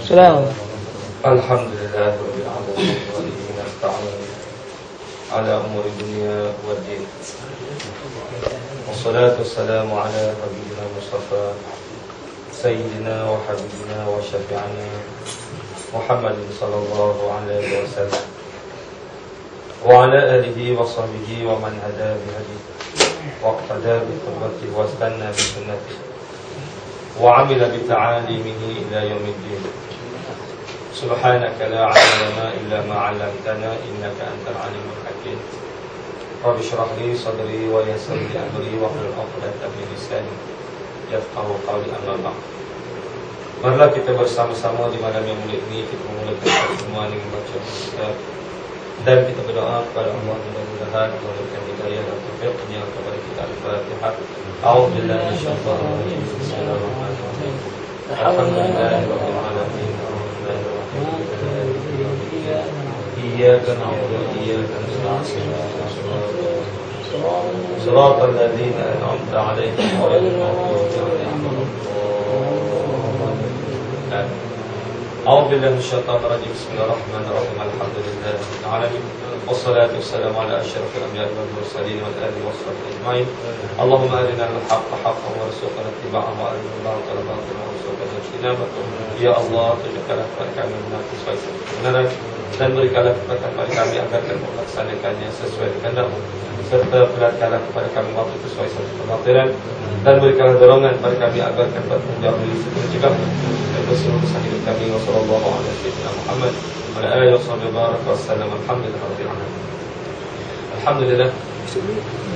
Salam. Alhamdulillahirabbil alamin wa bihi nasta'in ala umuri dunya waddin. Wassalatu wassalamu ala habibina Mustafa sayyidina wa habibina wa syafi'ina Muhammadin sallallahu alaihi wasallam wa ala alihi wa sahbihi wa man hada bihadihi wa iqtada bi qudwatihi wa istanna bi sunnatihi wa amila bi ta'alimihi ila yaumiddin. Subhanaka la 'ilma lana illa ma 'allamtana innaka antal 'alimul hakim. Rabbi shrah li sadri wa yassir li amri wa hlul 'uqdatam min lisani yafqahu qawli, amma ba'd. Marilah kita bersama-sama di malam yang mulia ini kita memulakan semua dengan baca kitab dan kita berdoa kepada Allah mudah-mudahan Allah memberikan hidayah dan taufiknya kepada kita. Al-Fatihah. A'udzubillahi minasyaitonir rajim. Bismillahirrahmanirrahim. Alhamdulillahirabbil alamin. Iyyaka na'budu wa iyyaka nasta'in. Shiratal ladzina an'amta 'alaihim ghairil maghdubi 'alaihim waladdallin. A'udzubillahi minasyaitonir rajim. Bismillahirrahmanirrahim. Alhamdulillahirabbil alamin. Wassalatu wassalamu ala asyrafil anbiya'i wal mursalin wa alihi washabbihi ajma'in. Allahumma arinal haqqa haqqan warzuqna ittiba'ahu wa arinal batila batilan warzuqna ijtinabah. Ya Allah, tunjukkanlah kepada kami sesuai kebenaran dan berikanlah kepada kami agar kami melaksanakannya sesuai kehendak-Mu, serta perlihatkanlah kepada kami waktu sesuai kebatilan dan berikanlah dorongan kepada kami agar kami dapat menjauhi segala cegah dan berseluruh usaha hidup kami. Wassallallahu ala sayyidina Muhammad wa ala alihi wasallam. Alhamdulillah. Alhamdulillah.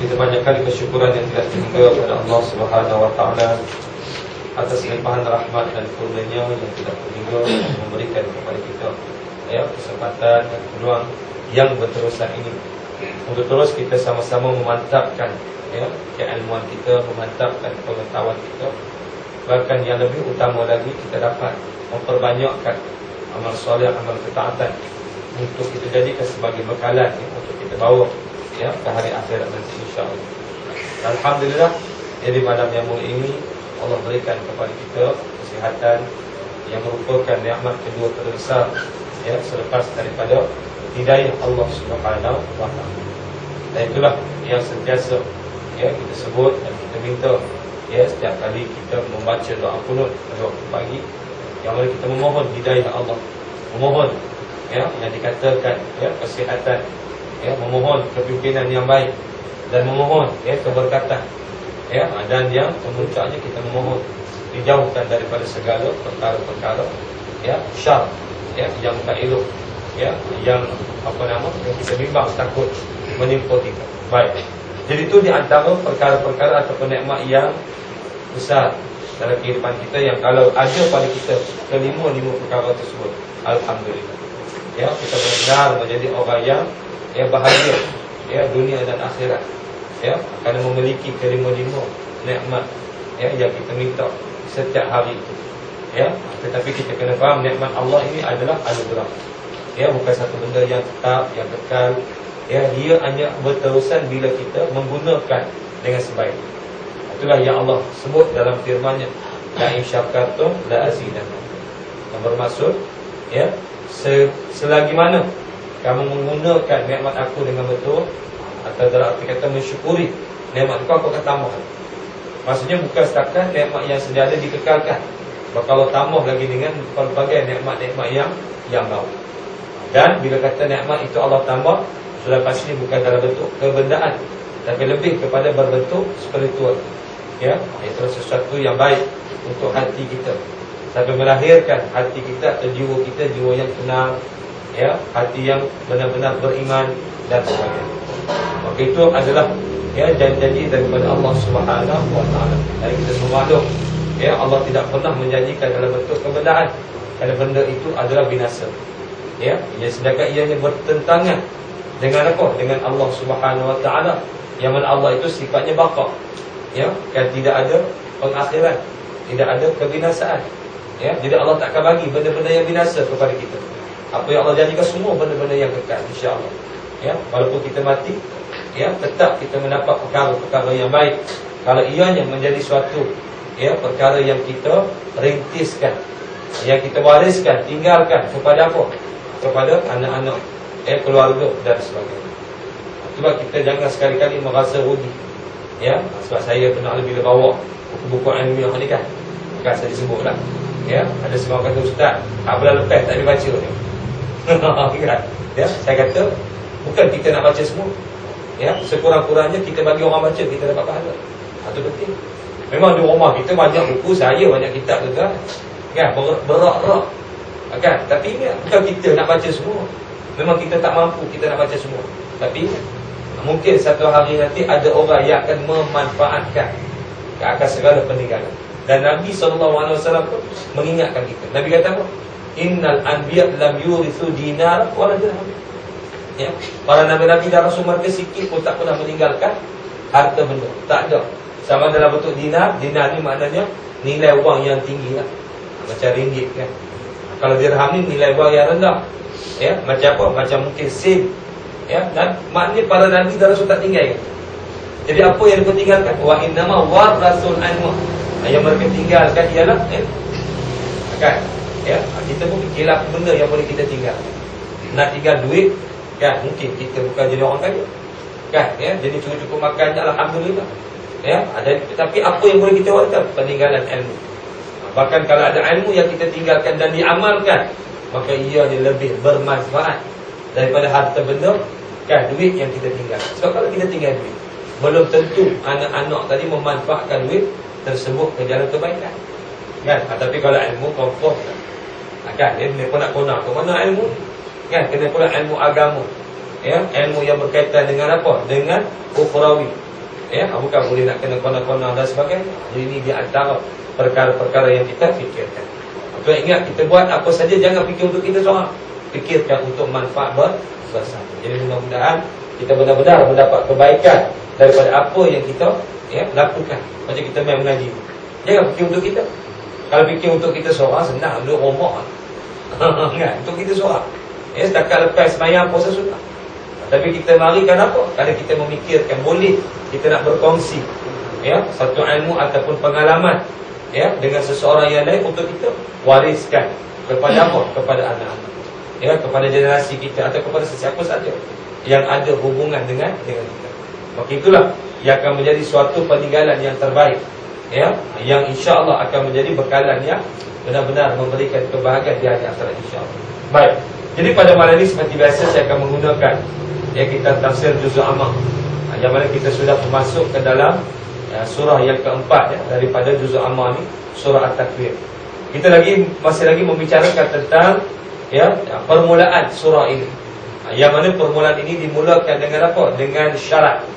Kita banyakkan kesyukuran yang tidak terhingga kepada Allah Subhanahu wa taala atas limpahan rahmat dan karunia yang tidak terhingga memberikan kepada kita kesempatan dan peluang yang berterusan ini untuk terus kita sama-sama memantapkan keilmuan kita, memantapkan pengetahuan kita. Bahkan yang lebih utama lagi, kita dapat memperbanyakkan amal soleh, amal ketaatan untuk kita jadikan sebagai bekalan untuk kita bawa ke hari akhirat nanti, insya-Allah. Alhamdulillah, jadi malam yang mulia ini Allah berikan kepada kita kesihatan yang merupakan nikmat kedua terbesar selepas daripada hidayah Allah Subhanahu wa taala. Dan itulah yang sentiasa kita sebut dan kita minta setiap kali kita membaca doa qunut pada waktu pagi, yang mana kita memohon hidayah Allah, memohon yang dikatakan kesihatan, memohon kepimpinan yang baik, dan memohon keberkatan, dan yang kemuncaknya kita memohon dijauhkan daripada segala perkara-perkara syar yang tak elok, yang yang kita bimbang takut menimpa kita. Baik. Jadi itu di antara perkara-perkara atau nikmat yang besar dalam kehidupan kita, yang kalau ada pada kita kelima perkara tersebut, alhamdulillah. Kita benar menjadi orang yang bahagia dunia dan akhirat. Kerana memiliki kelima-lima nikmat yang kita minta setiap hari itu. Tetapi kita kena faham nikmat Allah ini adalah anugerah. Bukan satu benda yang tetap, yang kekal. Dia hanya berterusan bila kita menggunakan dengan sebaik. Itulah yang Allah sebut dalam firman-Nya, la in syakartum la azidannakum. Yang bermaksud selagi mana kamu menggunakan nikmat aku dengan betul, atau dalam arti kata mensyukuri nikmat aku akan tambah. Maksudnya bukan setakat nikmat yang sedia ada dikekalkan, kalau tambah lagi dengan pelbagai nikmat-nikmat yang baru. Dan bila kata nikmat itu Allah tambah, sudah pasti bukan dalam bentuk kebendaan, tapi lebih kepada berbentuk spiritual. Itu sesuatu yang baik untuk hati kita, sampai melahirkan hati kita atau jiwa kita, jiwa yang tenang, hati yang benar-benar beriman dan sebagainya. Maka itu adalah janji daripada Allah Subhanahu wa taala. Dan kita semua maklum, Allah tidak pernah menjanjikan dalam bentuk kebendaan, kerana benda itu adalah binasa. Sedangkan ianya bertentangan dengan apa? Dengan Allah Subhanahu wa taala, yang mana Allah itu sifatnya baqa. Kan tidak ada pengakhiran, tidak ada kebinasaan. Jadi Allah takkan bagi benda-benda yang binasa kepada kita. Apa yang Allah janjikan semua benda-benda yang kekal, insya-Allah. Walaupun kita mati, tetap kita mendapat perkara-perkara yang baik. Kalau ianya menjadi suatu perkara yang kita rintiskan, yang kita wariskan, tinggalkan kepada apa? Kepada anak-anak, keluarga dan sebagainya. Sebab kita jangan sekali-kali merasa rugi. Ya, sebab saya pernah bila bawa buku ilmiah ni kan, saya disebutlah. Ya, ada seorang kata, ustaz, bulan lepas tak boleh baca ni. Ya, saya kata bukan kita nak baca semua. Ya, sekurang-kurangnya kita bagi orang baca, kita dapat pahala. Itu penting. Memang di rumah kita banyak buku, saya banyak kitab tu kan. Kan, berak-berak. Kan, tapi ingat, bukan kita nak baca semua. Memang kita tak mampu, kita nak baca semua. Tapi mungkin satu hari nanti ada orang yang akan memanfaatkan akan segala peninggalan. Dan Nabi SAW pun mengingatkan kita. Nabi kata apa? Innal anbiya lam yurithu dinar wala dirham. Ya, para nabi-nabi dan rasul mereka sikit pun tak pernah meninggalkan harta benda. Tak ada. Sama dalam bentuk dinar. Dinar ni maknanya nilai wang yang tinggi lah. Macam ringgit kan. Kalau dirham ni nilai wang yang rendah. Ya, macam apa? Macam mungkin sen. Ya, dan maknanya para nabi dan rasul tak tinggal. Jadi apa yang mereka tinggalkan? Wa innama warasul anwa. Yang mereka tinggalkan ialah kan? Ya, kita pun fikirlah benda yang boleh kita tinggal. Nak tinggal duit kan, mungkin kita bukan jadi orang kaya kan, ya, jadi cukup-cukup makan alhamdulillah. Ya, ada, tapi apa yang boleh kita wariskan? Peninggalan ilmu. Bahkan kalau ada ilmu yang kita tinggalkan dan diamalkan, maka ianya lebih bermanfaat daripada harta benda kan, duit yang kita tinggal. Sebab kalau kita tinggal duit, belum tentu anak-anak tadi memanfaatkan duit tersebut ke jalan kebaikan kan. Tapi kalau ilmu confirm kan, dia pun nak guna ke mana ilmu kan, kena pula ilmu agama. Ya, ilmu yang berkaitan dengan apa? Dengan ukhrawi. Ya, bukan boleh nak kena kona-kona dan sebagainya. Jadi ini di antara perkara-perkara yang kita fikirkan. Maka ingat, kita buat apa saja jangan fikir untuk kita seorang, fikirkan untuk manfaat bersama. Jadi mudah-mudahan kita benar-benar mendapat kebaikan daripada apa yang kita lakukan. Macam kita main mengaji, jangan fikir untuk kita. Kalau fikir untuk kita seorang, senang duduk rumah kan, untuk kita seorang. Ya, setakat lepas semayang puasa sunnah. Tapi kita mari kenapa? Kerana kita memikirkan boleh kita nak berkongsi satu ilmu ataupun pengalaman dengan seseorang yang lain untuk kita wariskan kepada apa? Kepada anak-anak, kepada generasi kita atau kepada sesiapa saja yang ada hubungan dengan kita. Maka itulah yang akan menjadi suatu peninggalan yang terbaik, yang insya-Allah akan menjadi bekalan yang benar-benar memberikan kebahagiaan di hari akhirat insya-Allah. Baik. Jadi pada malam ini seperti biasa saya akan menggunakan kita tafsir juzul amma, yang mana kita sudah masuk ke dalam surah yang keempat daripada juzul amma ni, surah At-Takwir. Kita masih lagi membicarakan tentang permulaan surah ini. Yang mana permulaan ini dimulakan dengan apa? Dengan syarat.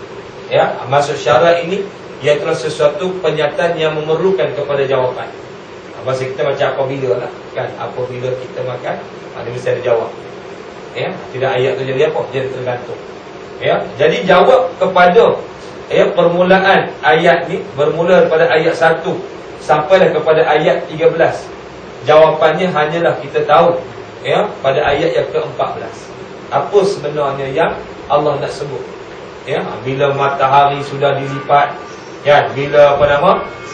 Maksud syarat ini iaitu sesuatu penyataan yang memerlukan kepada jawapan. Bahasa kita macam apabila lah kan, apabila kita makan ada mesti ada jawab. Tidak ayat tu jadi apa? Jadi tergantung. Jadi jawab kepada permulaan ayat ni bermula daripada ayat 1 sampailah kepada ayat 13. Jawapannya hanyalah kita tahu pada ayat yang ke-14. Apa sebenarnya yang Allah nak sebut? Bila matahari sudah dilipat, bila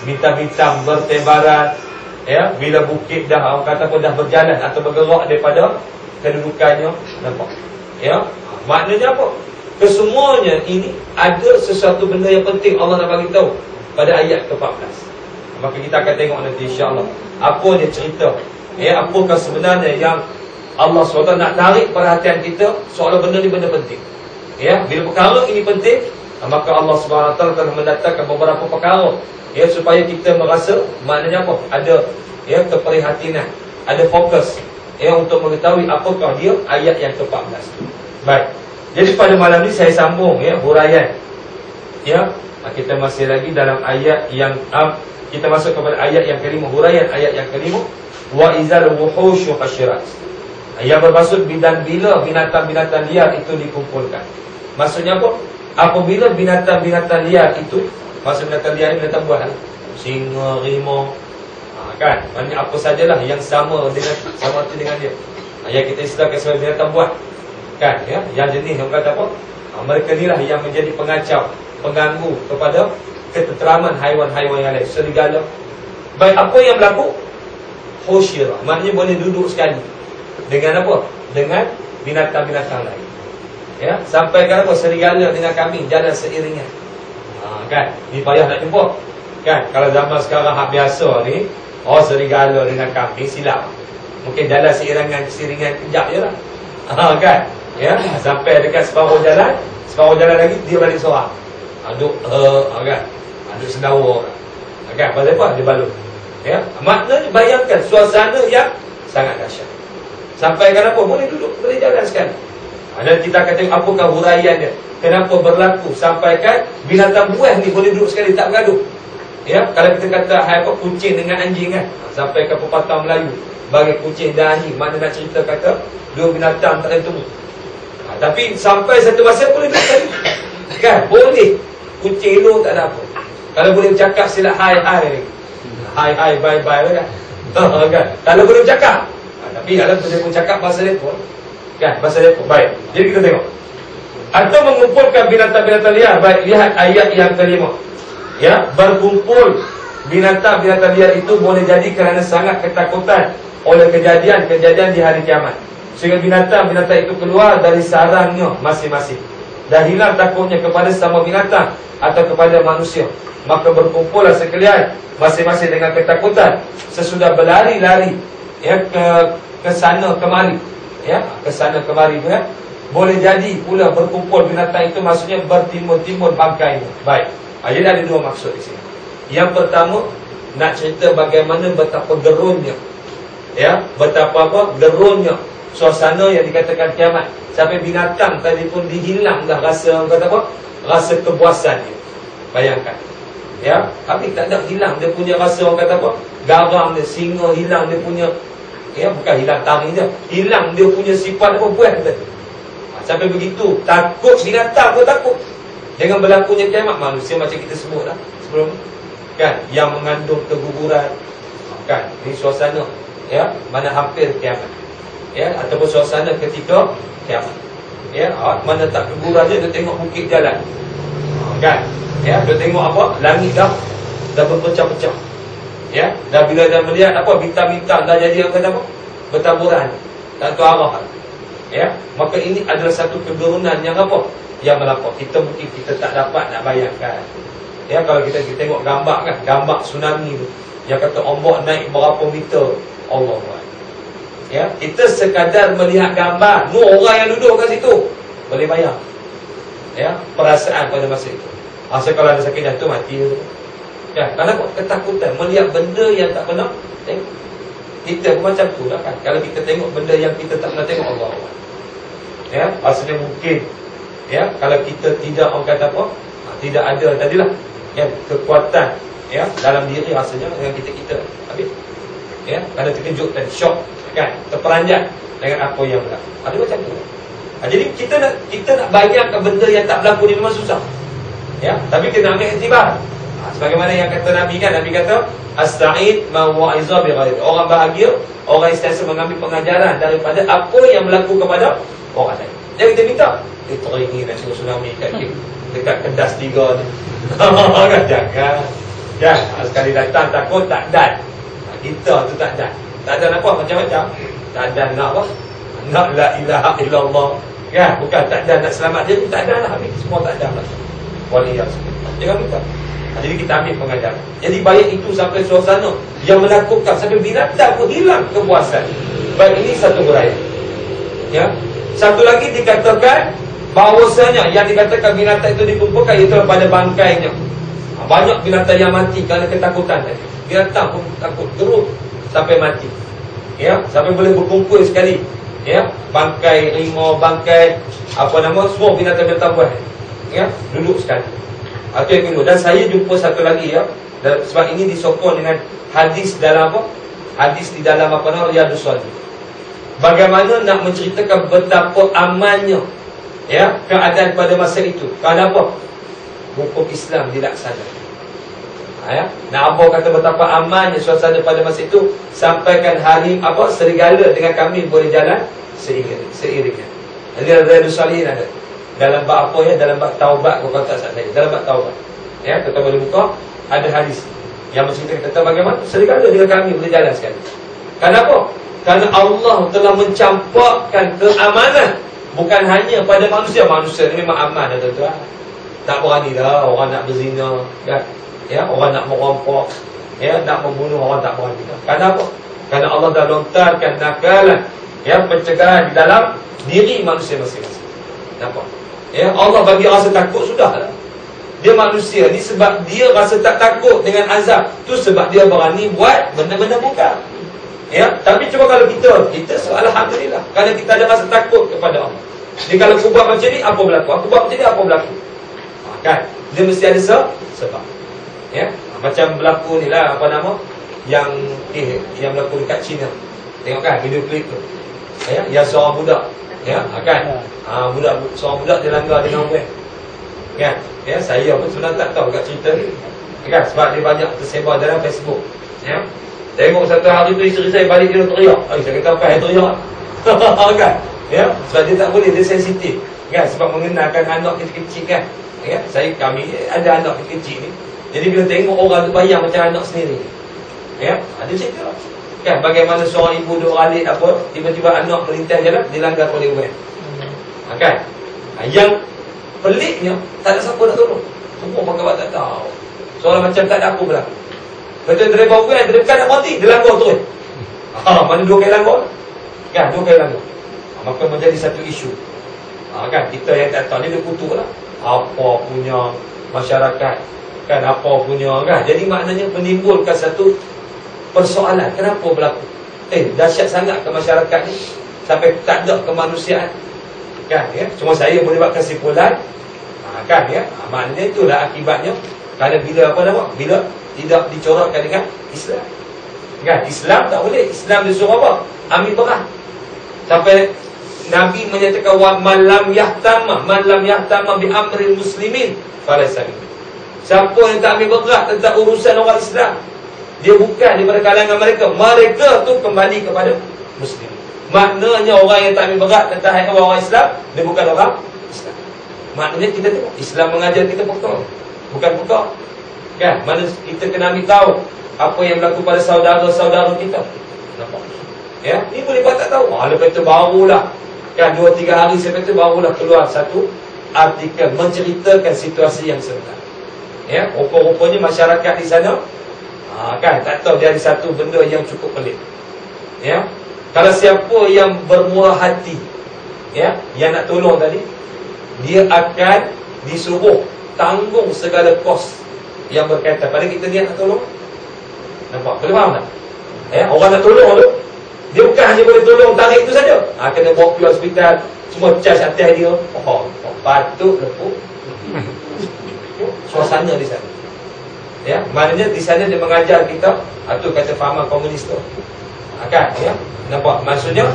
bintang-bintang bertebaran, bila bukit dah orang kata pun dah berjalan atau bergerak daripada kedudukannya, nampak? Maknanya apa? Kesemuanya ini ada sesuatu benda yang penting Allah nak bagi tahu pada ayat ke-14. Maka kita akan tengok nanti insya-Allah apa dia cerita. Apakah sebenarnya yang Allah SWT nak tarik perhatian kita soal benda ni benda penting. Bila perkara ini penting, maka Allah SWT telah mendatangkan beberapa perkara supaya kita merasa maknanya apa? Ada keprihatinan, ada fokus untuk mengetahui apakah dia ayat yang ke-14. Baik. Jadi pada malam ni saya sambung huraian. Kita masih lagi dalam ayat yang kita masuk kepada ayat yang kelima, huraian ayat yang kelima, wa izal wuhusyu hasyirat. Yang bermaksud bila binatang-binatang liar itu dikumpulkan. Maksudnya apa? Apabila binatang-binatang liar itu, maksud binatang liar ni binatang buas, singa, harimau, kan? Maknanya apa sajalah yang sama dengan dia. Yang kita istilahkan sebagai binatang buas, kan? Yang jenis orang kata apa? Mereka inilah yang menjadi pengacau, pengganggu kepada ketenteraman haiwan-haiwan yang lain, serigala. Baik, apa yang berlaku? husyira, maknanya boleh duduk sekali. Dengan apa? Dengan binatang-binatang lain. Ya, sampai kan apa? Serigala dengan kambing jalan seiringan. Kan? Ni payah nak jumpa. Kan? Kalau zaman sekarang hak biasa ni, serigala dengan kambing silap. Mungkin jalan seiringan kejap je lah. Kan? Ya, sampai dekat separuh jalan lagi dia balik seorang. Duk kan? Duk sendawa. Kan? Pasal apa? Dia balut. Ya, maknanya bayangkan suasana yang sangat dahsyat. Sampai kan apa? Boleh duduk, boleh jalan sekali. Dan kita akan tengok apakah huraian dia. Kenapa berlaku sampaikan binatang buas ni boleh duduk sekali tak bergaduh. Ya, kalau kita kata apa kucing dengan anjing kan, sampai ke pepatah Melayu, bagi kucing dan anjing, mana nak cerita kata dua binatang tak ada temu. Tapi sampai satu masa boleh duduk sekali. Kan? Boleh. Kucing lu tak ada apa. Kalau boleh bercakap sila hai ni. Hai bye kan. Kan? Kalau boleh bercakap. Tapi kalau boleh bercakap bahasa telefon. Kan, bahasa telefon. Baik. Jadi kita tengok. Atau mengumpulkan binatang-binatang liar. Baik, lihat ayat yang kelima. Ya, berkumpul binatang-binatang liar itu boleh jadi kerana sangat ketakutan oleh kejadian-kejadian di hari kiamat. Sehingga binatang-binatang itu keluar dari sarangnya masing-masing dan hilang takutnya kepada sama binatang atau kepada manusia. Maka berkumpullah sekalian masing-masing dengan ketakutan sesudah berlari-lari ya ke sana kemari. Ya, ke sana kemari ya. Boleh jadi pula berkumpul binatang itu maksudnya bertimbun-timbun bangkainya. Baik. Jadi ada dua maksud di sini. Yang pertama nak cerita bagaimana betapa gerunnya. Ya, betapa gerunnya suasana yang dikatakan kiamat. Sampai binatang tadi pun dihilang dah rasa rasa kepuasan dia. Bayangkan. Ya, tapi tak ada hilang dia punya rasa garam dia, singa hilang dia punya bukan hilang taring dia, hilang dia punya sifat buat tadi. Sampai begitu takut binatang pun takut dengan berlakunya kiamat. Manusia macam kita sebut lah sebelum kan, yang mengandung keguguran kan, ini suasana ya mana hampir kiamat ya, ataupun suasana ketika kiamat ya, mana tak keguguran je dia tengok bukit jalan kan ya, dia tengok langit dah berpecah-pecah ya, dan bila dah melihat bintang-bintang dah jadi bertaburan tak tahu arah ya, maka ini adalah satu kegerunan yang yang melampau. Mungkin kita tak dapat nak bayangkan ya, kalau kita tengok gambar kan, gambar tsunami tu yang kata ombak naik berapa meter, Allah ya, kita sekadar melihat gambar orang yang duduk kat situ boleh bayang ya perasaan pada masa itu. Masa kalau ada sakit jantung mati tu ya, kenapa? Ketakutan melihat benda yang tak pernah tengok. Kita pun macam tu lah kan, kalau kita tengok benda yang kita tak pernah tengok, Allah ya, maksudnya mungkin ya, kalau kita tidak tidak ada tadilah ya kekuatan ya dalam diri rasanya dengan kita habis ya, ada terkejut dan shock kan, terperanjat dengan apa yang berlaku. Ada macam tu. Jadi kita nak bayangkan benda yang tak berlaku ni memang susah ya, tapi kita ambil iktibar. Sebagaimana yang kata Nabi kan, Nabi kata asta'id ma wa'iza bi ghairi. Orang bahagia, orang sentiasa mengambil pengajaran daripada apa yang berlaku kepada orang lain. Jadi kita minta teringin dan tsunami dekat Kedas 3 ni. Kan jangan. Ya, sekali datang takut tak dan. Kita tu tak dan. Tak dan apa macam-macam. Tak dan nak nak la ilaha illallah. Ya, bukan tak dan nak selamat diri, tak dan lah habis. Semua tak dan lah. Waliyahsubhanallah. Jangan minta. Jadi kita ambil pengajaran. Jadi baik itu sampai suasana yang melakukan sampai binatang pun hilang kepuasan. Baik, ini satu huraian. Ya. Satu lagi dikatakan bahawasanya yang dikatakan binatang itu dikumpulkan itu pada bangkainya. Banyak binatang yang mati kerana ketakutan tadi. Binatang pun takut gerut sampai mati. Ya, sampai boleh berkumpul sekali. Ya, bangkai rimau, bangkai semua binatang-binatang buas. Ya, duduk sekali. Itu yang kedua. Dan saya jumpa satu lagi ya. Dan sebab ini disokong dengan hadis dalam hadis di dalam Riyadhus Shalihin. Bagaimana nak menceritakan betapa amannya ya keadaan pada masa itu. Kenapa? Hukum Islam dilaksanakan. Ya. Nak kata betapa amannya suasana pada masa itu, sampaikan harim serigala dengan kambing boleh jalan seiringan. Jadi Riyadhus Shalihin ada. Dalam bab dalam bab taubat, kau kata saya. Dalam bab taubat. Ya, kita boleh buka ada hadis yang menceritakan tentang bagaimana serigala dengan kambing boleh jalan sekali. Kenapa? Karena Allah telah mencampakkan keamanan bukan hanya pada manusia. Manusia ni memang aman dah tuan-tuan. Tak berani dah orang nak berzina, kan? Ya, orang nak merampok, ya, nak membunuh, orang tak berani dah. Kenapa? Karena Allah dah lontarkan nakalan, ya, pencegahan di dalam diri manusia masing-masing. Nampak? Ya, Allah bagi rasa takut sudahlah. Dia manusia ni sebab dia rasa tak takut dengan azab, tu sebab dia berani buat benda-benda mungkar. Ya, tapi cuba kalau kita alhamdulillah, kerana kita ada rasa takut kepada Allah. Jadi kalau aku buat macam ni, apa berlaku? Aku buat macam ni, apa berlaku? Kan? Dia mesti ada sebab. Ya, macam berlaku ni lah, apa nama? Yang berlaku dekat China. Tengok kan video klip tu. Ya, yang seorang budak, ya, kan? Seorang budak dia langgar dengan web. Kan? Ya, saya pun sebenarnya tak tahu kat cerita ni. Kan? Sebab dia banyak tersebar dalam Facebook. Ya. Tengok satu hari tu isteri saya balik dia teriak. Saya kata apa yang teriak? Kan? Ya, sebab dia tak boleh, dia sensitif. Kan? Sebab mengenalkan anak kecil-kecil kan. Ya, kami ada anak kecil ni. Jadi bila tengok orang tu bayang macam anak sendiri. Ya, ada cerita lah. Kan bagaimana seorang ibu duduk ralik apa, tiba-tiba anak melintas jalan dilanggar oleh web. Kan? Yang peliknya tak ada siapa nak tolong. Semua pegawai tak tahu. Soalan macam tak ada apa berlaku. Betul driver van dekat nak berhenti, dia langgar terus. Mana 2 kali langgar? Kan, 2 kali langgar. Maka menjadi satu isu. Kan, kita yang tak tahu ni dia kutuk lah. Apa punya masyarakat, kan, apa punya, kan. Jadi maknanya menimbulkan satu persoalan. Kenapa berlaku? Dahsyat sangat ke masyarakat ni sampai tak ada kemanusiaan. Kan, ya. Cuma saya boleh buat kesimpulan. Kan, ya. Maknanya itulah akibatnya. Kerana bila tidak dicorakkan dengan Islam. Kan? Islam tak boleh. Islam disuruh apa? Ambil perang. Sampai Nabi menyatakan man lam yahtama bi amril muslimin falaysa minhum. Siapa yang tak ambil berat tentang urusan orang Islam, dia bukan daripada kalangan mereka. Mereka tu kembali kepada muslim. Maknanya orang yang tak ambil berat tentang orang Islam, dia bukan orang Islam. Maknanya kita tengok Islam mengajar kita pekal, bukan pekal. Kan? Mana kita kena ambil tahu apa yang berlaku pada saudara-saudara kita. Nampak? Ya, ni boleh buat tak tahu. Lepas tu barulah, kan, 2-3 hari selepas tu barulah keluar satu artikel menceritakan situasi yang sebenar. Ya, rupa-rupanya masyarakat di sana, kan, tak tahu dia ada satu benda yang cukup pelik. Ya, kalau siapa yang bermurah hati, ya, yang nak tolong tadi, dia akan disuruh tanggung segala kos yang berkaitan. Pada kita niat nak tolong. Nampak? Boleh faham tak? Ya, orang nak tolong tu, dia bukan hanya boleh tolong tarik itu saja. Kena bawa pergi hospital, semua charge atas dia. Patut lepuk suasana di sana. Ya, maknanya di sana dia mengajar kita, tu kata fahaman komunis tu. Kan? Ya, nampak? Maksudnya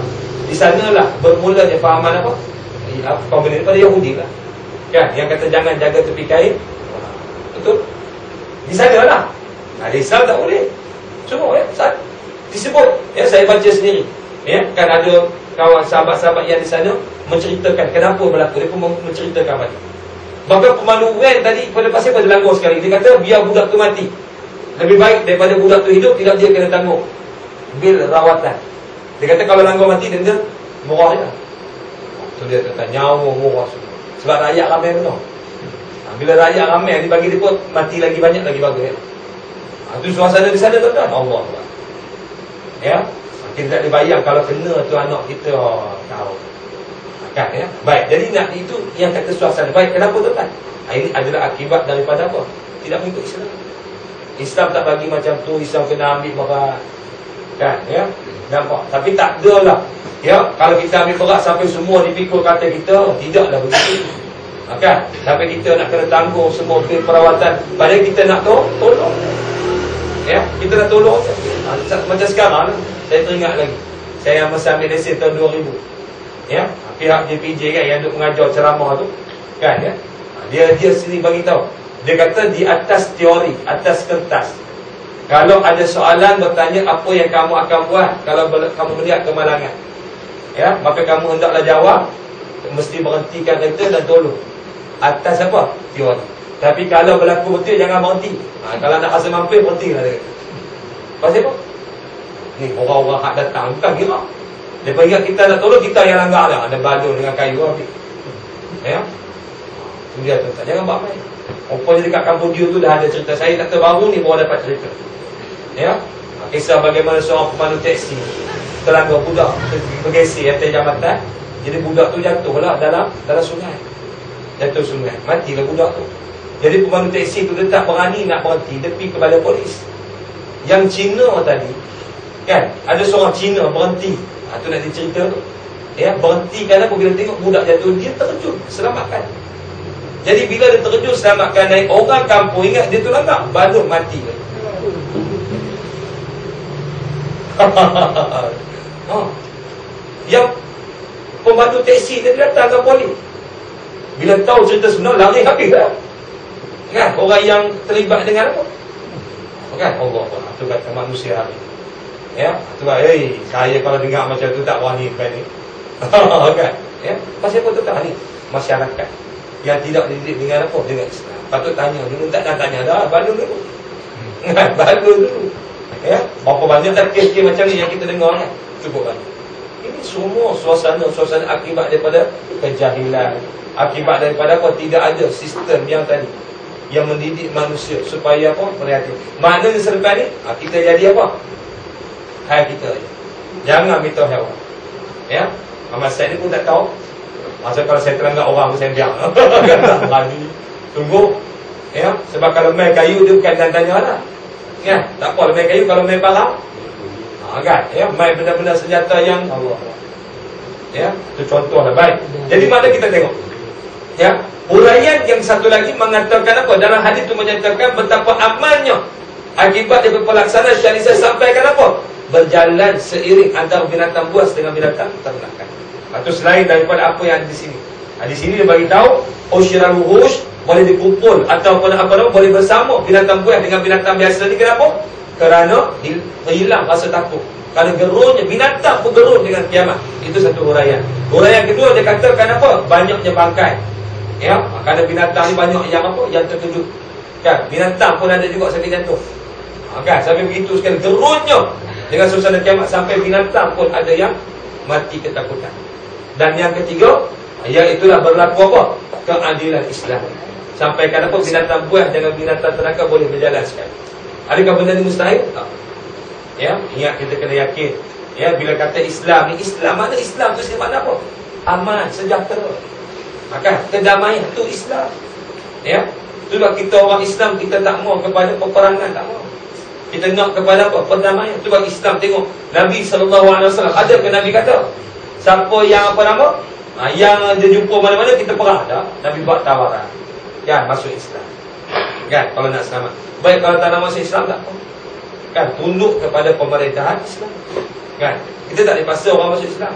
di sanalah bermulanya fahaman apa? Komunis pada Yahudi lah. Kan? Yang kata jangan jaga tepi kain. Betul? Di sana lah. Di Islam tak boleh. Semua ya, disebut. Ya, saya baca sendiri. Ya, kan ada kawan sahabat-sahabat yang di sana menceritakan kenapa berlaku. Dia pun menceritakan apa ni. Bahkan pemandu van tadi pada pasal pada langgar sekali. Dia kata biar budak tu mati, lebih baik daripada budak tu hidup, tidak dia kena tanggung bil rawatan. Dia kata kalau langgar mati denda murah je. So dia kata nyawa murah semua. Sebab rakyat ramai benar. Bila rakyat ramai dibagi dia pun mati lagi banyak lagi bagus. Itu suasana di sana tuan-tuan. Allah. Ya. Kita tak dibayang kalau kena tu anak kita tahu. Kan, ya? Baik, jadi nak itu yang kata suasana. Baik, kenapa tuan-tuan? Ini adalah akibat daripada apa? Tidak mengikut Islam. Islam tak bagi macam tu, Islam kena ambil berat. Kan, ya? Nampak? Tapi tak adalah. Ya, kalau kita ambil berat sampai semua dipikul kata kita, tidaklah begitu. Kan? Sampai kita nak kena tanggung semua perawatan. Padahal kita nak tolong. Ya, kita nak tolong. Macam sekarang, saya teringat lagi. Saya masa ambil lesen tahun 2000. Ya, pihak JPJ kan yang duk mengajar ceramah tu, kan, ya. Dia sendiri bagi tahu. Dia kata di atas teori, atas kertas, kalau ada soalan bertanya apa yang kamu akan buat kalau kamu melihat kemalangan, ya, maka kamu hendaklah jawab, mesti berhentikan kereta dan tolong. Atas apa? Teori. Tapi kalau berlaku betul jangan berhenti. Kalau nak rasa mampir berhentilah dia. Pasal apa? Ni orang-orang hak datang bukan kira. Dia ingat kita nak tolong, kita yang langgar lah. Ada balon dengan kayu habis. Ya. Dia tu tak jangan buat main. Rupanya dekat Cambodia tu dah ada cerita. Saya tak tahu baru ni baru dapat cerita. Ya. Kisah bagaimana seorang pemandu teksi terlanggar budak bergeser atas jambatan. Jadi budak tu jatuhlah dalam sungai. Jatuh sungai. Matilah budak tu. Jadi pemandu teksi tu dia tak berani nak berhenti. Dia pergi kepada polis. Yang Cina tadi, kan, ada seorang Cina berhenti. Itu nak dicerita tu. Ya, berhenti kerana bila tengok budak jatuh, dia terkejut, selamatkan. Jadi bila dia terkejut, selamatkan, naik orang kampung ingat dia tu langgar, balon mati. Yang pemandu teksi dia datang ke polis. Bila tahu cerita sebenar, lari habis lah. Kan? Orang yang terlibat dengan apa? Kan? Allah tu kata manusia habis. Ya, tu kata, saya kalau dengar macam tu tak berani kan ni. Kan? Ya, pasal apa tu tak ni? Masyarakat yang tidak dididik dengan apa? Dengan Islam. Patut tanya dulu, tak nak tanya dah, balon dulu. Balon dulu. Ya, berapa banyak dah kes-kes macam ni yang kita dengar kan? Cukup banyak. Ini semua suasana akibat daripada kejahilan. Akibat daripada apa? Tidak ada sistem yang tadi yang mendidik manusia supaya apa? Berhati. Maknanya selepas ni kita jadi apa? Hai kita je. Jangan minta hewan. Ya. Amat saya ni pun tak tahu. Masa kalau saya terangkan orang pun saya biar. Kata lagi. Tunggu. Ya, sebab kalau main kayu dia bukan tanya lah. Ya, tak apa main kayu, kalau main parang. Kan? Ya, main benda-benda senjata yang Allah. Ya, itu contohlah baik. Jadi mana kita tengok? Ya, uraian yang satu lagi mengatakan apa? Dalam hadis itu menyatakan betapa amannya akibat daripada pelaksanaan syariat sampaikan apa? Berjalan seiring antara binatang buas dengan binatang ternakan. Itu selain daripada apa yang ada di sini. Di sini dia bagi tahu usyrul wuhush boleh dikumpul ataupun apa nama boleh bersama binatang buas dengan binatang biasa ni. Kenapa? Kerana hilang rasa takut. Kalau gerunnya binatang pun gerun dengan kiamat. Itu satu uraian. Uraian kedua dia katakan apa? Banyaknya bangkai. Ya, kerana binatang ni banyak yang apa? Yang terkejut. Kan? Binatang pun ada juga sakit jantung. Kan? Sampai begitu sekali gerunnya dengan suasana kiamat, sampai binatang pun ada yang mati ketakutan. Dan yang ketiga, iaitulah berlaku apa? Keadilan Islam. Sampaikan apa? Binatang buas dengan binatang ternakan boleh berjalan sekali. Adakah benda ni mustahil? Tak. Ya, ingat kita kena yakin. Ya, bila kata Islam ni, Islam mana Islam tu mana apa? Aman, sejahtera. Maka kedamaian tu Islam. Ya. Sebab kita orang Islam, kita tak mau kepada peperangan, tak mau. Kita nak kepada apa? Perdamaian. Sebab Islam tengok Nabi SAW, ada ke Nabi kata siapa yang apa nama? Yang dia jumpa mana-mana kita perang dah. Nabi buat tawaran. Kan, masuk Islam. Kan, kalau nak selamat. Baik kalau tak nak masuk Islam tak apa. Kan, tunduk kepada pemerintahan Islam. Kan, kita tak dipaksa orang masuk Islam.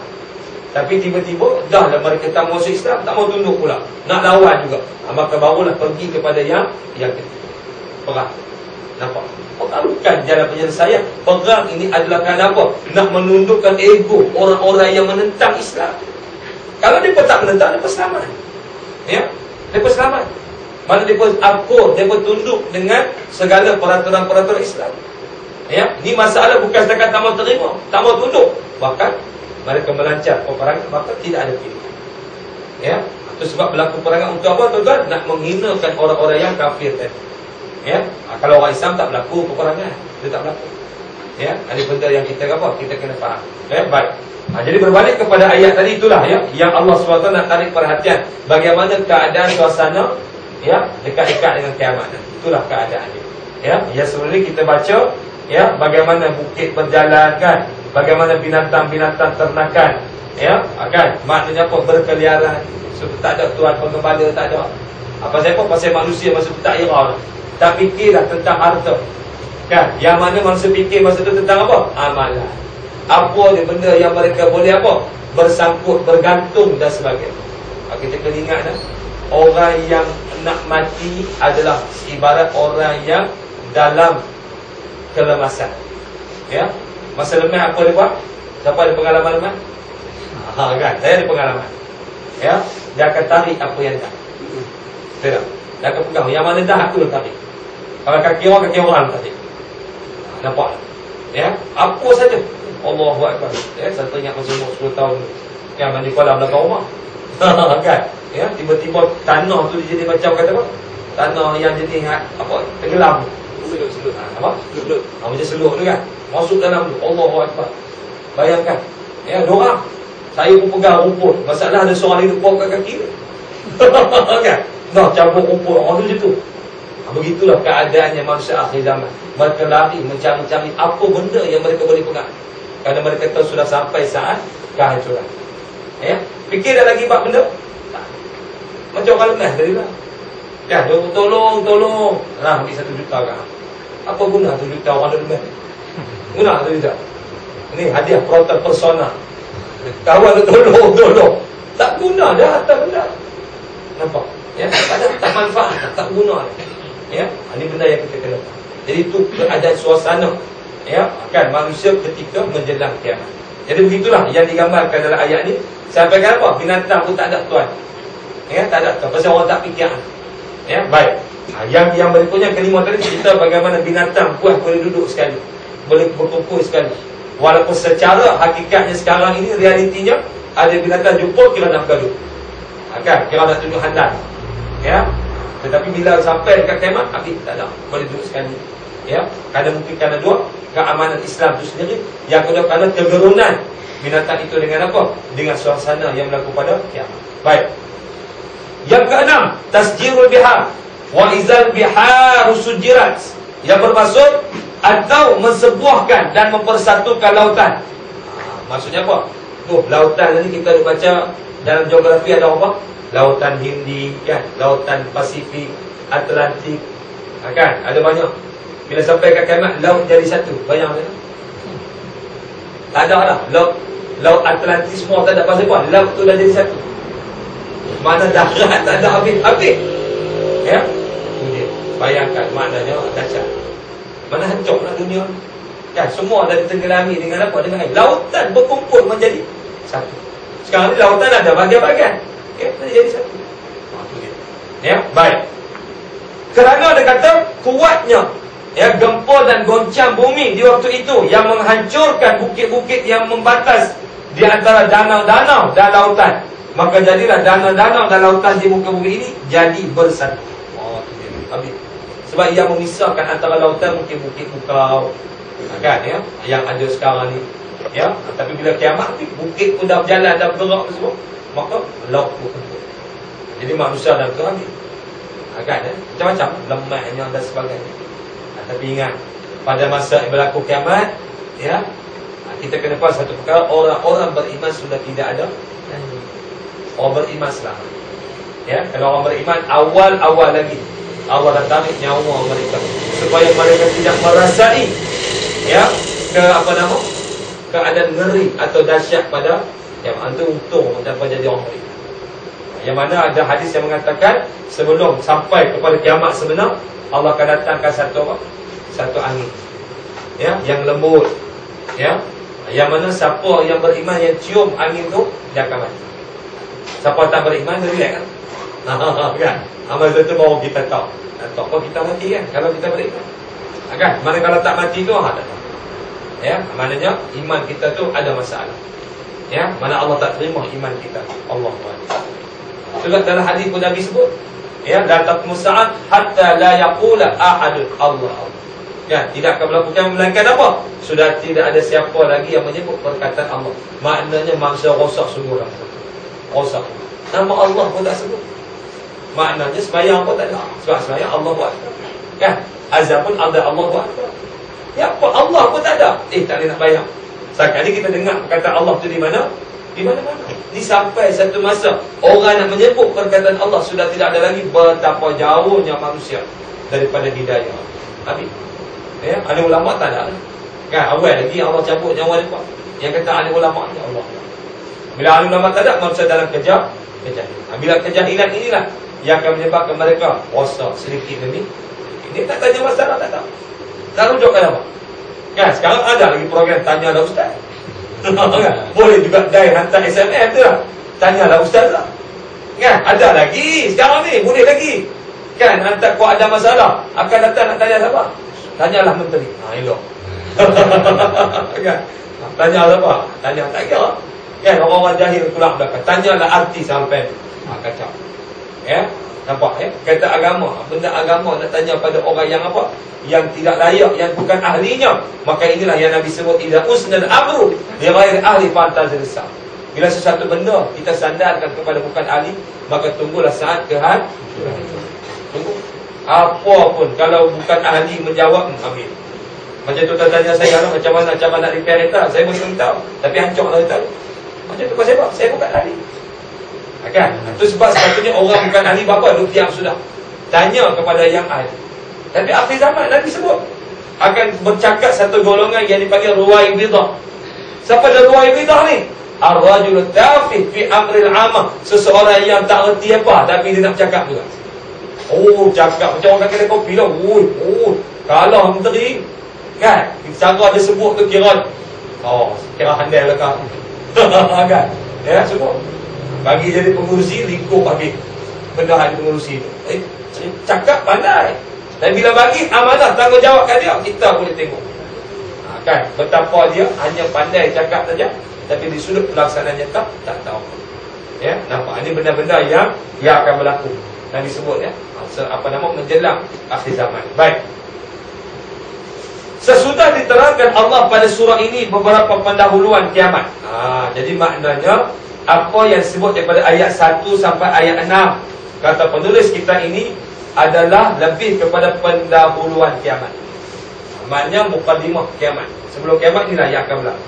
Tapi tiba-tiba dah lah mereka tak masuk Islam, tak mau tunduk pula, nak lawan juga. Maka barulah pergi kepada yang ketiga. Perang. Nampak? Perang bukan jalan penyelesaian. Perang ini adalah kerana apa? Nak menundukkan ego orang-orang yang menentang Islam. Kalau mereka tak menentang, mereka selamat. Ya, mereka selamat. Mana mereka akur, mereka tunduk dengan segala peraturan-peraturan Islam. Ya, ini masalah bukan setakat tak mau terima, tak mau tunduk, bahkan mereka melancar peperangan, maka tidak ada pilihan. Ya, itu sebab berlaku peperangan untuk apa, tuan-tuan? Nak menghinakan orang-orang yang kafir tadi. Ya, kalau orang Islam tak berlaku peperangan, dia tak berlaku. Ya, ada benda yang kita apa? Kita kena faham. Ya, baik. Jadi berbalik kepada ayat tadi, itulah ya, yang Allah SWT nak tarik perhatian bagaimana keadaan suasana ya dekat-dekat dengan kiamat. Itulah keadaannya. Ya, sebenarnya kita baca ya bagaimana bukit berjalan kan, bagaimana binatang-binatang ternakan ya kan, maknanya apa? Berkeliaran. So, tak ada tuan penggembala, tak ada. Apa siapa? Pasal manusia masa tu tak ira, tak fikirlah tentang harta. Kan? Yang mana manusia fikir masa tu tentang apa? Amalan. Apa dia benda yang mereka boleh apa? Bersangkut, bergantung dan sebagainya. Kita kena ingat dah, orang yang nak mati adalah ibarat orang yang dalam kelemasan. Ya, masa lemah apa dia buat? Siapa ada pengalaman lemah? Kan, saya ada pengalaman. Ya, dia akan tarik apa yang tak. Betul tak? Dia akan pegang yang mana dah, aku tarik. Kalau kaki orang tarik. Nampak? Ya, apa saja. Allahu Akbar. Ya, saya teringat masa umur 10 tahun kan mandi kolam belakang rumah. Kan? Ya, tiba-tiba tanah tu jadi macam kata apa? Tanah yang jadi apa? Tenggelam. Selut. Apa? Selut. Macam seluk tu kan. Masuk dalam tu. Allahu Akbar. Bayangkan. Ya, doa. Saya pun pegang rumput. Masalah ada seorang lagi rumput kat kaki. Kan? Nak cabut rumput. Orang tu situ. Begitulah keadaannya manusia akhir zaman. Mereka lari mencari-cari apa benda yang mereka boleh pegang. Kerana mereka tahu sudah sampai saat kehancuran. Ya, fikir dah lagi buat benda? Tak. Macam orang lemah tadi lah. Ya, tolong. Nah, ambil 1 juta kan. Apa guna 1 juta orang lemah? Guna 1 juta. Ini hadiah proton personal. Kawan tolong. Tak guna dah atas benda. Nampak? Ya, tak manfaat, tak guna. Ya, ini benda yang kita kena. Jadi itu keadaan suasana ya kan manusia ketika menjelang kiamat. Jadi begitulah yang digambarkan dalam ayat ni. Sampaikan apa? Binatang pun tak ada tuan. Ya, tak ada tuan. Pasal orang tak fikir. Ya, baik. Yang berikutnya kelima tadi cerita bagaimana binatang buah boleh duduk sekali, boleh berkumpul sekali. Walaupun secara hakikatnya sekarang ini realitinya ada binatang jumpa kira nak gaduh. Kan? Kira nak tunjuk handan. Ya. Tetapi bila sampai dekat kiamat, habis tak ada. Boleh duduk sekali. Ya, kerana mungkin kerana dua, keamanan Islam itu sendiri. Yang kedua kerana kegerunan binatang itu dengan apa? Dengan suasana yang berlaku pada kiamat. Baik. Yang keenam, tasjirul bihar wa izal bihar sujirat. Yang bermaksud atau mensebuahkan dan mempersatukan lautan. Maksudnya apa? Tuh, lautan tadi kita ada baca dalam geografi ada apa? Lautan Hindi, kan? Lautan Pasifik, Atlantik, kan? Ada banyak. Bila sampai ke kiamat, laut jadi satu. Bayangkan. Tak ada lah. Laut Atlantik semua tak ada pasal apa. Laut tu dah jadi satu. Mana darat tak ada habis. Ya? Bayangkan maknanya dahsyat. Mana hancur lah dunia. Kan? Semua dah ditenggelami dengan apa? Dengan air. Lautan berkumpul menjadi satu. Sekarang ni lautan ada bahagian-bahagian. Ya, jadi satu. Ya, baik. Kerana dia kata kuatnya ya gempa dan goncang bumi di waktu itu yang menghancurkan bukit-bukit yang membatas di antara danau-danau dan lautan. Maka jadilah danau-danau dan lautan di muka bumi ini jadi bersatu. Oh, habis. Sebab ia memisahkan antara lautan mungkin bukit bukau, kan ya, yang ada sekarang ni. Ya, tapi bila kiamat ni bukit pun dah berjalan, dah bergerak semua. Maka laut pun kumpul. Jadi manusia dalam tu habis. Kan macam-macam lemahnya dan sebagainya. Tapi ingat, pada masa yang berlaku kiamat, ya, kita kena faham satu perkara, orang-orang beriman sudah tidak ada. Orang beriman selamat. Ya, kalau orang beriman awal-awal lagi Allah dah tarik nyawa mereka supaya mereka tidak merasai ya keadaan ngeri atau dahsyat pada yang itu untung dapat jadi orang beriman. Yang mana ada hadis yang mengatakan sebelum sampai kepada kiamat sebenar, Allah akan datangkan satu angin ya, yang lembut ya, yang mana siapa yang beriman yang cium angin tu dia akan mati. Siapa tak beriman dia relax kan? Amal itu baru kita tahu. Tak apa kita mati kan kalau kita beriman. Kan? Mana kalau tak mati tu ada. Ya, maknanya iman kita tu ada masalah. Ya, mana Allah tak terima iman kita. Allah Akbar. Sebab dalam hadis pun Nabi sebut, ya, la taqmu sa'at hatta la yaqula ahadun Allah. Ya, tidak akan berlaku melainkan apa? Sudah tidak ada siapa lagi yang menyebut perkataan Allah. Maknanya manusia rosak sungguh lah. Rosak. Nama Allah pun tak sebut. Maknanya sembahyang pun tak ada. Sebab sembahyang Allah buat. Kan? Azan pun ada Allah buat. Ya, apa Allah pun tak ada. Tak boleh nak bayang. Sekali kita dengar perkataan Allah tu di mana? Di mana-mana. Ini sampai satu masa orang nak menyebut perkataan Allah sudah tidak ada lagi. Betapa jauhnya manusia daripada hidayah. Habis. Ya, ada ulama tak ada. Kan awal lagi Allah cabut nyawa mereka. Yang kata ada ulama ni Allah. Bila ada ulama tak ada, manusia dalam kejahilan. Bila kejahilan inilah yang akan menyebabkan mereka rosak sedikit demi. Ini tak tanya masalah tak tahu. Tak rujukkan apa. Kan sekarang ada lagi program tanyalah ustaz. Boleh juga dai hantar SMS tu lah. Tanyalah ustaz lah. Kan ada lagi sekarang ni boleh lagi. Kan hantar kau ada masalah akan datang nak tanya siapa? Tanyalah menteri. Elok. Kan? Tanya apa? Tanya tak kira. Kan orang-orang jahil pulang belakang. Tanyalah arti sampai kacau. Ya, nampak ya? Kata agama, benda agama nak tanya pada orang yang apa? Yang tidak layak, yang bukan ahlinya. Maka inilah yang Nabi sebut idza usnal amru li ghairi ahli fantazil sah. Bila sesuatu benda kita sandarkan kepada bukan ahli, maka tunggulah saat kehan. Tunggu. Apa pun kalau bukan ahli menjawab, ambil. Macam tu tanya saya lah, macam mana repair kereta, saya boleh tahu. Tapi hancur lah kereta. Macam tu pasal apa? Saya bukan ahli. Kan? Itu sebab sepatutnya orang bukan ahli bapa duk diam sudah. Tanya kepada yang ahli. Tapi akhir zaman Nabi sebut akan bercakap satu golongan yang dipanggil ruwaibidah. Siapa dia ruwaibidah ni? Ar-rajul tafih fi amril amah. Seseorang yang tak erti apa tapi dia nak bercakap juga. Oh, cakap macam orang kedai kopi lah. Kalau menteri kan, cara dia sebut tu kira handal lah kan. Kan? Ya, sebut. Bagi jadi pengurusi, lingkup habis benda pengurusi tu. Cakap pandai. Dan bila bagi amanah tanggungjawab kat dia, kita boleh tengok. Kan? Betapa dia hanya pandai cakap saja, tapi di sudut pelaksananya tak tahu. Ya, nampak ini benda-benda yang akan berlaku. Nabi sebut ya, menjelang akhir zaman. Baik. Sesudah diterangkan Allah pada surah ini beberapa pendahuluan kiamat. Jadi maknanya apa yang disebut daripada ayat 1 sampai ayat 6, kata penulis kita ini adalah lebih kepada pendahuluan kiamat. Maknanya mukadimah kiamat. Sebelum kiamat inilah yang akan berlaku.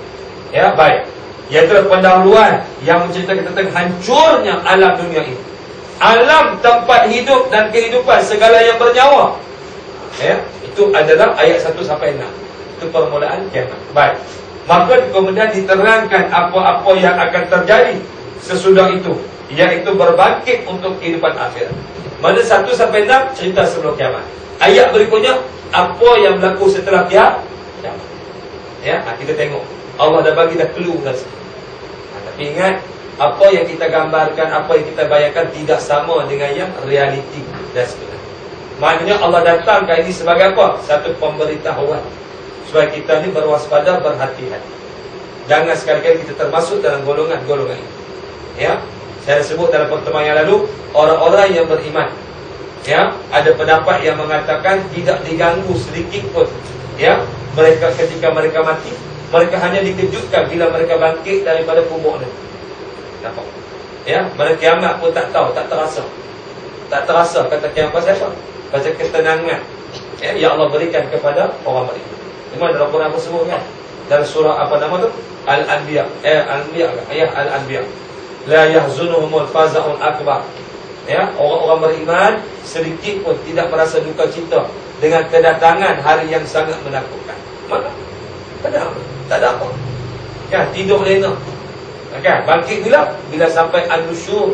Ya, baik. Iaitu pendahuluan yang menceritakan tentang hancurnya alam dunia ini. Alam tempat hidup dan kehidupan segala yang bernyawa. Ya, itu adalah ayat 1 sampai 6. Itu permulaan kiamat. Baik. Maka kemudian diterangkan apa-apa yang akan terjadi sesudah itu, iaitu berbangkit untuk kehidupan akhirat. Mana 1 sampai 6 cerita sebelum kiamat. Ayat berikutnya apa yang berlaku setelah kiamat. Ya, kita tengok. Allah dah bagi dah clue dah sikit. Tapi ingat, apa yang kita gambarkan, apa yang kita bayangkan tidak sama dengan yang realiti dan sebenarnya. Maknanya Allah datangkan ini sebagai apa? Satu pemberitahuan supaya kita ni berwaspada, berhati-hati. Jangan sekali-kali kita termasuk dalam golongan-golongan ini. Ya, saya sebut dalam pertemuan yang lalu, orang-orang yang beriman, ya, ada pendapat yang mengatakan tidak diganggu sedikit pun. Ya, mereka ketika mereka mati, mereka hanya dikejutkan bila mereka bangkit daripada kubur ni. Nampak? Ya, pada kiamat pun tak tahu, tak terasa. Tak terasa kata kiamat pasal apa? Pasal ketenangan. Ya Allah berikan kepada orang beriman. Memang dalam Quran tersebut kan? Dalam surah apa nama tu? Al-Anbiya. Ayat Al-Anbiya. La yahzunuhumul faza'un akbar. Ya, orang-orang beriman sedikit pun tidak merasa duka cita dengan kedatangan hari yang sangat menakutkan. Mana? Tak ada apa. Kan, tidur lena. Kan, bangkit bila sampai an-nusyur.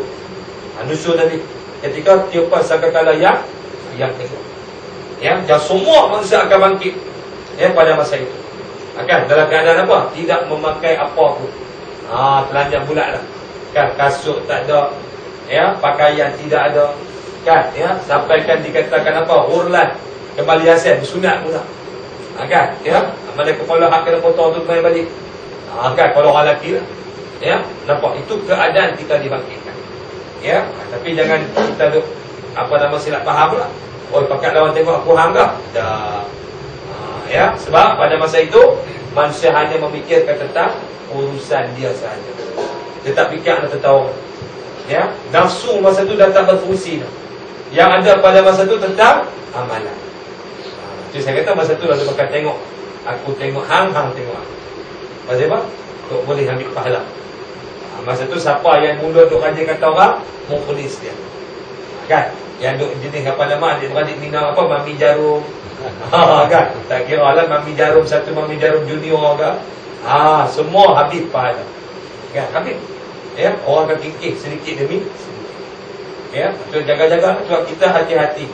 An-nusyur tadi ketika tiupan sangkakala yang kedua. Ya, dan semua manusia akan bangkit. Ya, pada masa itu. Kan, dalam keadaan apa? Tidak memakai apa pun. Telanjang bulat lah. Kan, kasut tak ada. Ya, pakaian tidak ada. Kan, ya, sampaikan dikatakan apa? Hurlan. Kembali hasil, bersunat pula. Kan, ya. Mana kepala hak kena potong tu kembali balik. Kan, kalau orang lelaki lah. Ya, nampak itu keadaan kita dibangkitkan. Ya, tapi jangan kita duk silap faham lah. Oh, pakat lawan tengok aku hang dah. Dah. Ya, sebab pada masa itu manusia hanya memikirkan tentang urusan dia sahaja. Dia tak fikir tentang orang. Ya, nafsu masa itu dah tak berfungsi dah. Yang ada pada masa itu tentang amalan. Jadi saya kata masa itu lalu bakal tengok. Aku tengok hang tengok aku. Pasal apa? Untuk boleh ambil pahala. Masa tu siapa yang mula duk rajin kata orang, mukhlis dia. Kan? Yang duk jenis apa nama, adik-beradik minum apa, mami jarum. Kan? Tak kira lah mami jarum satu, mami jarum junior ke. Semua habis pahala. Kan? Habis. Ya, orang akan kikik sedikit demi sedikit. Ya, tu jaga-jaga, sebab kita hati-hati.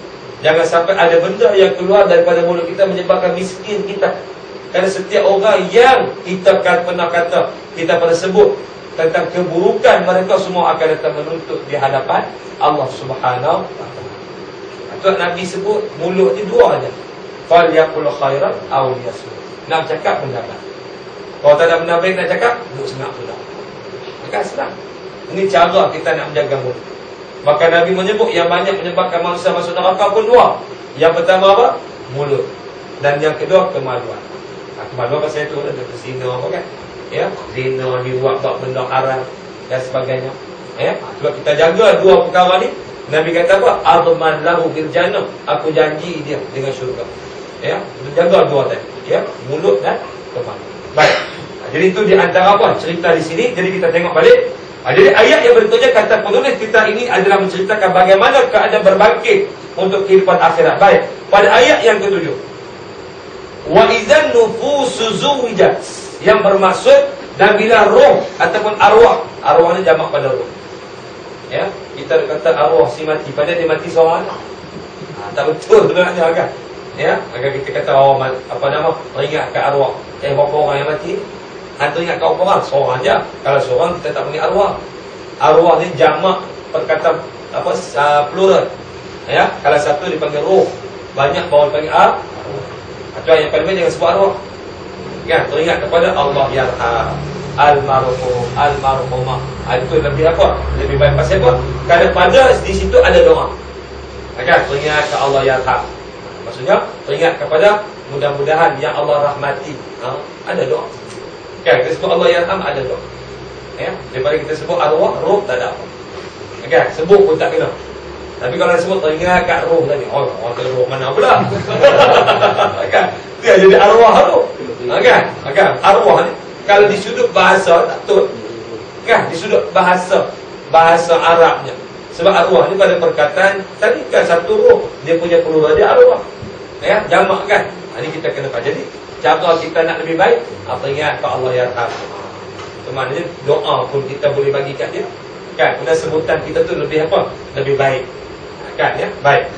Jangan sampai ada benda yang keluar daripada mulut kita menyebabkan miskin kita. Kerana setiap orang yang kita pernah kata, kita pernah sebut tentang keburukan mereka, semua akan datang menuntut di hadapan Allah Subhanahu wa ta'ala. Itu Nabi sebut mulut ni dua aja. Fal yaqul khairan aw liyasmut. Nak cakap pun dapat. Kalau tak ada benda baik nak cakap, mulut senang sudah. Maka senang. Ini cara kita nak menjaga mulut. Maka Nabi menyebut yang banyak menyebabkan manusia masuk neraka pun dua. Yang pertama apa? Mulut. Dan yang kedua kemaluan. Kemaluan pasal itu ada berzina apa kan? Ya, zina, dibuat benda haram dan sebagainya. Ya, sebab kita jaga dua perkara ni, Nabi kata apa? Adman lahu bil jannah. Aku janji dia dengan syurga. Ya, menjaga dua tadi. Ya, mulut dan kemaluan. Baik. Jadi itu di antara apa? Cerita di sini. Jadi kita tengok balik. Jadi ayat yang berikutnya kata penulis kita ini adalah menceritakan bagaimana keadaan berbangkit untuk kehidupan akhirat. Baik. Pada ayat yang ke-7. Wa idzan nufusu zuwijat. Yang bermaksud dan bila roh ataupun arwah ni jamak pada roh. Ya, kita kata arwah si mati, padahal dia mati seorang. Tak betul sebenarnya kan. Ya, agar kita kata apa nama? Teringat ke arwah. Berapa orang yang mati? Teringat ke orang? Seorang je. Kalau seorang kita tak panggil arwah. Arwah ni jamak perkataan apa plural. Ya, kalau satu dipanggil roh, banyak baru dipanggil atau yang paling jangan sebut arwah. Kan, teringat kepada Allah yarham, almarhum, almarhumah. Itu lebih apa? Lebih baik pasal apa? Kerana pada di situ ada doa. Kan, teringat ke Allah yarham. Maksudnya teringat kepada mudah-mudahan yang Allah rahmati. Ada doa. Kan, kita sebut Allah yarham ada doa. Ya, daripada kita sebut arwah, roh tak ada apa. Kan, sebut pun tak kena. Tapi kalau sebut teringat kat roh tadi, orang roh mana pula? Kan, dia jadi arwah tu. Kan, arwah ni kalau di sudut bahasa tak betul. Kan, di sudut bahasa Arabnya. Sebab arwah ni pada perkataan tadi kan satu roh, dia punya plural dia arwah. Ya, jamak kan. Ini kita kena faham. Jadi cara kita nak lebih baik, teringat ke Allah yarham. Itu maknanya doa pun kita boleh bagi kat dia. Kan, benda sebutan kita tu lebih apa? Lebih baik. Kan ya, baik.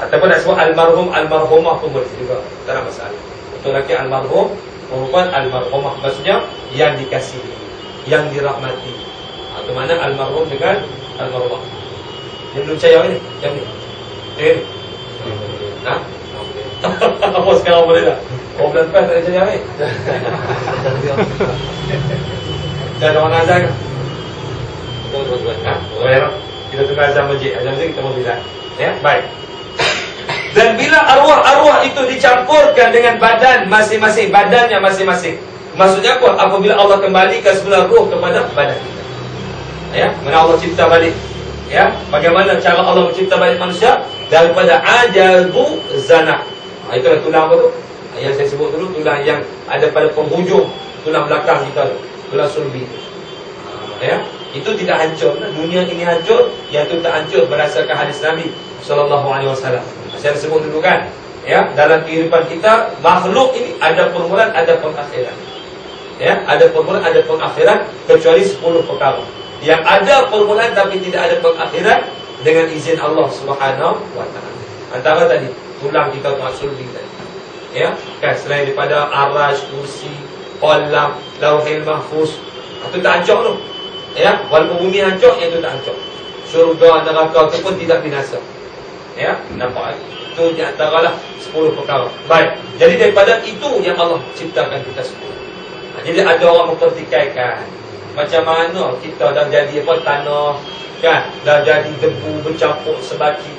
Ataupun nak sebut almarhum, almarhumah pun boleh juga. Tak ada masalah. Untuk lelaki almarhum, perempuan almarhumah. Maksudnya yang dikasihi, yang dirahmati. Itu mana almarhum dengan almarhumah. Yang belum percaya ni? Yang ni? Yang ni? Apa sekarang boleh tak? Orang bulan lepas tak ada percaya ni? Dah ada orang azan ke? Betul. Kita tukar azan masjid kita mau bilang. Ya, baik. Dan bila arwah itu dicampurkan dengan badan masing-masing, badannya masing-masing. Maksudnya apa? Apabila Allah kembalikan semula roh kepada badan kita. Ya, mana Allah cipta balik. Ya, bagaimana cara Allah mencipta balik manusia? Daripada ajabu zana. Itulah tulang apa tu? Yang saya sebut dulu, tulang yang ada pada penghujung tulang belakang kita, tulang sulbi. Ya, itu tidak hancur. Dunia ini hancur, yang itu tak hancur berdasarkan hadis Nabi SAW. Saya sebut dulu kan. Ya, dalam kehidupan kita makhluk ini ada permulaan, ada pengakhiran. Ya, ada permulaan, ada pengakhiran kecuali 10 perkara. Yang ada permulaan tapi tidak ada pengakhiran dengan izin Allah Subhanahu wa taala. Antara tadi tulang kita tulang sulbi tadi. Ya, kan selain daripada arasy, kursi, qalam, lauhil mahfuz, itu tak hancur tu. Ya, walaupun bumi hancur, itu tak hancur. Syurga, neraka itu pun tidak binasa. Ya, nampak? Itu di antaralah 10 perkara. Baik. Jadi daripada itu yang Allah ciptakan kita semua. Jadi ada orang mempertikaikan macam mana kita dah jadi apa tanah, kan? Dah jadi debu bercampur sebaki.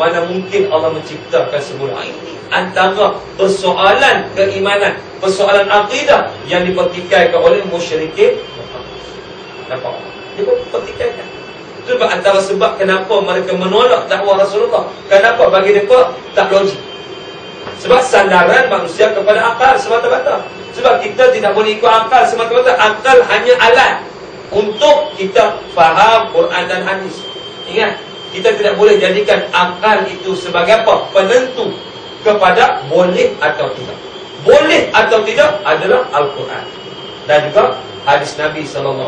Mana mungkin Allah menciptakan semula. Ini antara persoalan keimanan, persoalan akidah yang dipertikaikan oleh musyrikin. Nampak? Dia pun pertikaikan. Itu antara sebab kenapa mereka menolak dakwah Rasulullah. Kenapa? Bagi mereka tak logik. Sebab sandaran manusia kepada akal semata-mata. Sebab kita tidak boleh ikut akal semata-mata. Akal hanya alat untuk kita faham Quran dan hadis. Ingat, kita tidak boleh jadikan akal itu sebagai apa? Penentu kepada boleh atau tidak. Boleh atau tidak adalah Al-Quran dan juga hadis Nabi SAW.